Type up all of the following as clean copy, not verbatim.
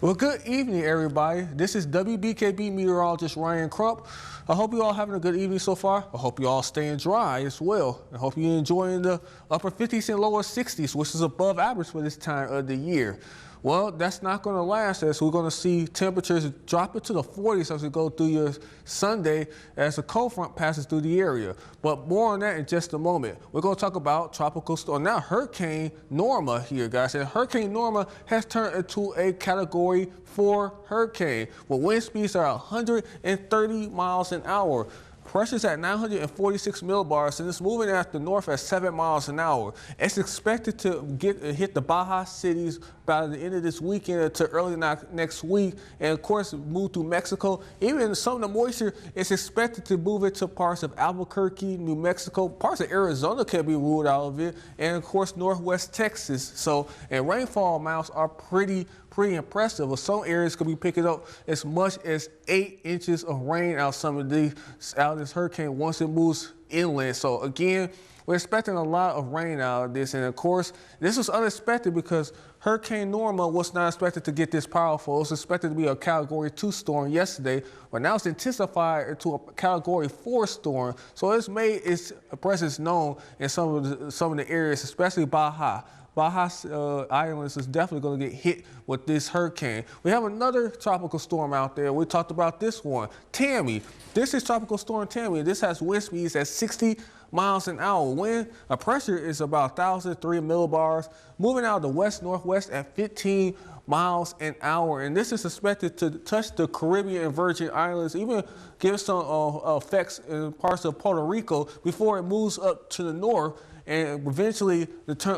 Well, good evening, everybody. This is WBKB Meteorologist Ryan Crump. I hope you all having a good evening so far. I hope you all staying dry as well. I hope you're enjoying the upper 50s and lower 60s, which is above average for this time of the year. Well, that's not going to last, as we're going to see temperatures drop into the 40s as we go through your Sunday as a cold front passes through the area. But more on that in just a moment. We're going to talk about tropical storm. Now, Hurricane Norma here, guys. And Hurricane Norma has turned into a Category 4 hurricane with wind speeds that are 130 miles an hour. Pressure's at 946 millibars, and it's moving at the north at 7 miles an hour. It's expected to hit the Baja cities by the end of this weekend to early next week, and of course move through Mexico. Even some of the moisture is expected to move into parts of Albuquerque, New Mexico. Parts of Arizona can be ruled out of it, and of course northwest Texas. So, and rainfall amounts are pretty impressive. Well, some areas could be picking up as much as 8 inches of rain out of this hurricane once it moves inland. So again, we're expecting a lot of rain out of this, and of course this was unexpected because Hurricane Norma was not expected to get this powerful. It was expected to be a Category 2 storm yesterday, but now it's intensified into a Category 4 storm. So it's made its presence known in some of the areas, especially Baja Islands is definitely going to get hit with this hurricane. We have another tropical storm out there. We talked about this one, Tammy. This is Tropical Storm Tammy. This has wind speeds at 60 miles an hour. Wind pressure is about 1,003 millibars, moving out of the west-northwest at 15 miles an hour. And this is expected to touch the Caribbean and Virgin Islands, even give some effects in parts of Puerto Rico before it moves up to the north. And eventually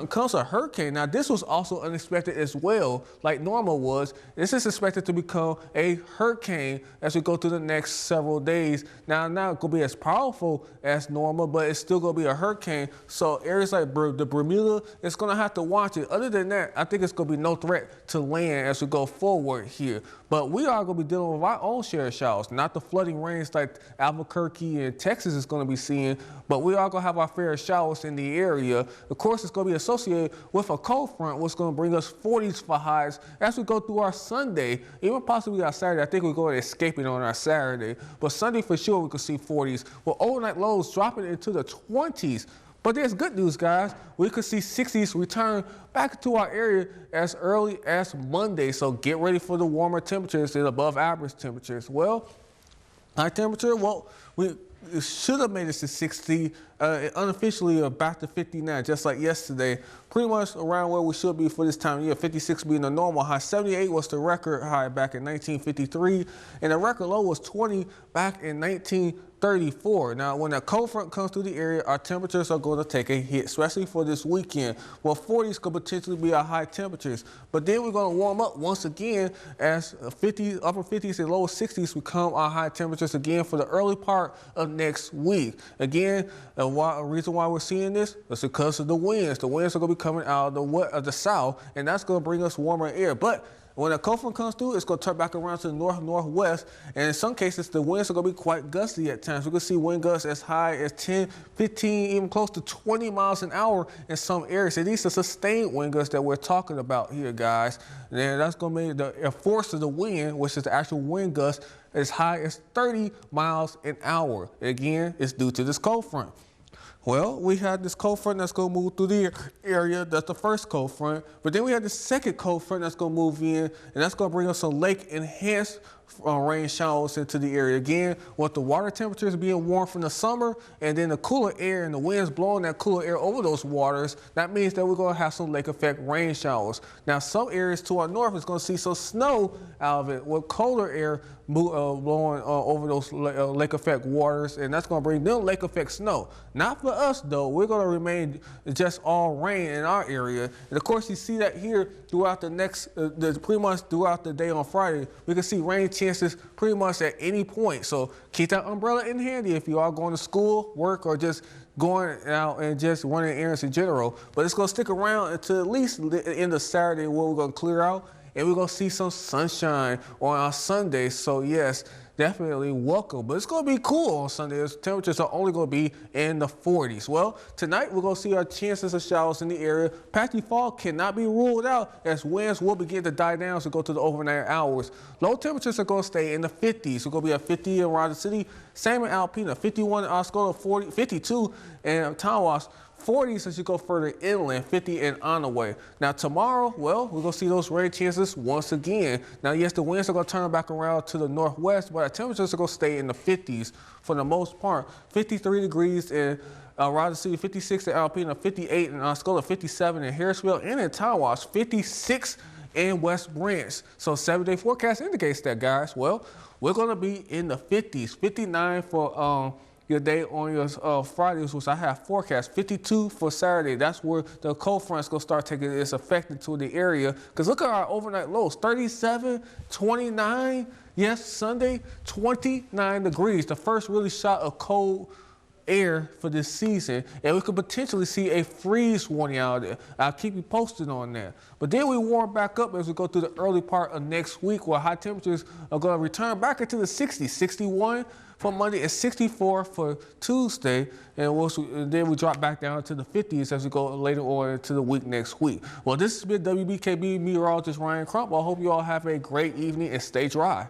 comes a hurricane. Now, this was also unexpected as well, like Norma was. This is expected to become a hurricane as we go through the next several days. Now, not going to be as powerful as Norma, but it's still going to be a hurricane. So areas like the Bermuda, it's going to have to watch it. Other than that, I think it's going to be no threat to land as we go forward here. But we are going to be dealing with our own share of showers, not the flooding rains like Albuquerque and Texas is going to be seeing, but we are going to have our fair showers in the area. Of course, it's going to be associated with a cold front, which is going to bring us 40s for highs as we go through our Sunday, even possibly our Saturday. I think we're going to escape it on our Saturday, but Sunday for sure we could see 40s, with overnight lows dropping into the 20s. But there's good news, guys. We could see 60s return back to our area as early as Monday. So get ready for the warmer temperatures and above average temperatures. Well, our temperature, we should have made it to 60, unofficially back to 59, just like yesterday. Pretty much around where we should be for this time of year, 56 being the normal high. 78 was the record high back in 1953, and the record low was 20 back in 1934. Now, when a cold front comes through the area, our temperatures are going to take a hit, especially for this weekend. Well, 40s could potentially be our high temperatures, but then we're going to warm up once again as upper 50s and lower 60s become our high temperatures again for the early part of next week. Again, a reason why we're seeing this is because of the winds. The winds are going to be coming out of the south, and that's going to bring us warmer air. But when a cold front comes through, it's going to turn back around to the north-northwest, and in some cases, the winds are going to be quite gusty at times. We can see wind gusts as high as 10, 15, even close to 20 miles an hour in some areas. And these are sustained wind gusts that we're talking about here, guys. And that's going to make the force of the wind, which is the actual wind gust, as high as 30 miles an hour. Again, it's due to this cold front. Well, we had this cold front that's going to move through the area. That's the first cold front. But then we had the second cold front that's going to move in, and that's going to bring us some lake-enhanced rain showers into the area. Again, with the water temperatures being warm from the summer, and then the cooler air and the winds blowing that cooler air over those waters, that means that we're going to have some lake effect rain showers. Now, some areas to our north is going to see some snow out of it with colder air blowing over those lake effect waters, and that's going to bring them lake effect snow. Not for us, though. We're going to remain just all rain in our area. And of course, you see that here throughout the next, pretty much throughout the day on Friday. We can see rain chances pretty much at any point. So keep that umbrella in handy if you are going to school, work, or just going out and just running errands in general. But it's going to stick around until at least the end of Saturday, where we're going to clear out, and we're going to see some sunshine on our Sunday. So yes, definitely welcome. But it's going to be cool on Sunday. Temperatures are only going to be in the 40s. Well, tonight we're going to see our chances of showers in the area. Patchy fog cannot be ruled out as winds will begin to die down as we go to the overnight hours. Low temperatures are going to stay in the 50s. We're going to be at 50 around the city. Same in Alpena, 51 in Osceola, 52 in Tawas. 40s as you go further inland, 50 in Onaway. Now tomorrow, well, we're going to see those rain chances once again. Now, yes, the winds are going to turn back around to the northwest, but our temperatures are going to stay in the 50s for the most part. 53 degrees in around the city, 56 in Alpena, 58 in Osceola, 57 in Harrisville, and in Tawas, 56 in West Branch. So 7-day forecast indicates that, guys. Well, we're going to be in the 50s, 59 for your day on your Fridays, which I have forecast, 52 for Saturday. That's where the cold front's going to start taking its effect into the area. Because look at our overnight lows, 37, 29. Yes, Sunday, 29 degrees. The first really shot of cold air for this season, and we could potentially see a freeze warning out there. I'll keep you posted on that. But then we warm back up as we go through the early part of next week, where high temperatures are going to return back into the 60s, 61 for Monday and 64 for Tuesday, and then we drop back down to the 50s as we go later on into the week next week. Well, this has been WBKB meteorologist Ryan Crump. I hope you all have a great evening and stay dry.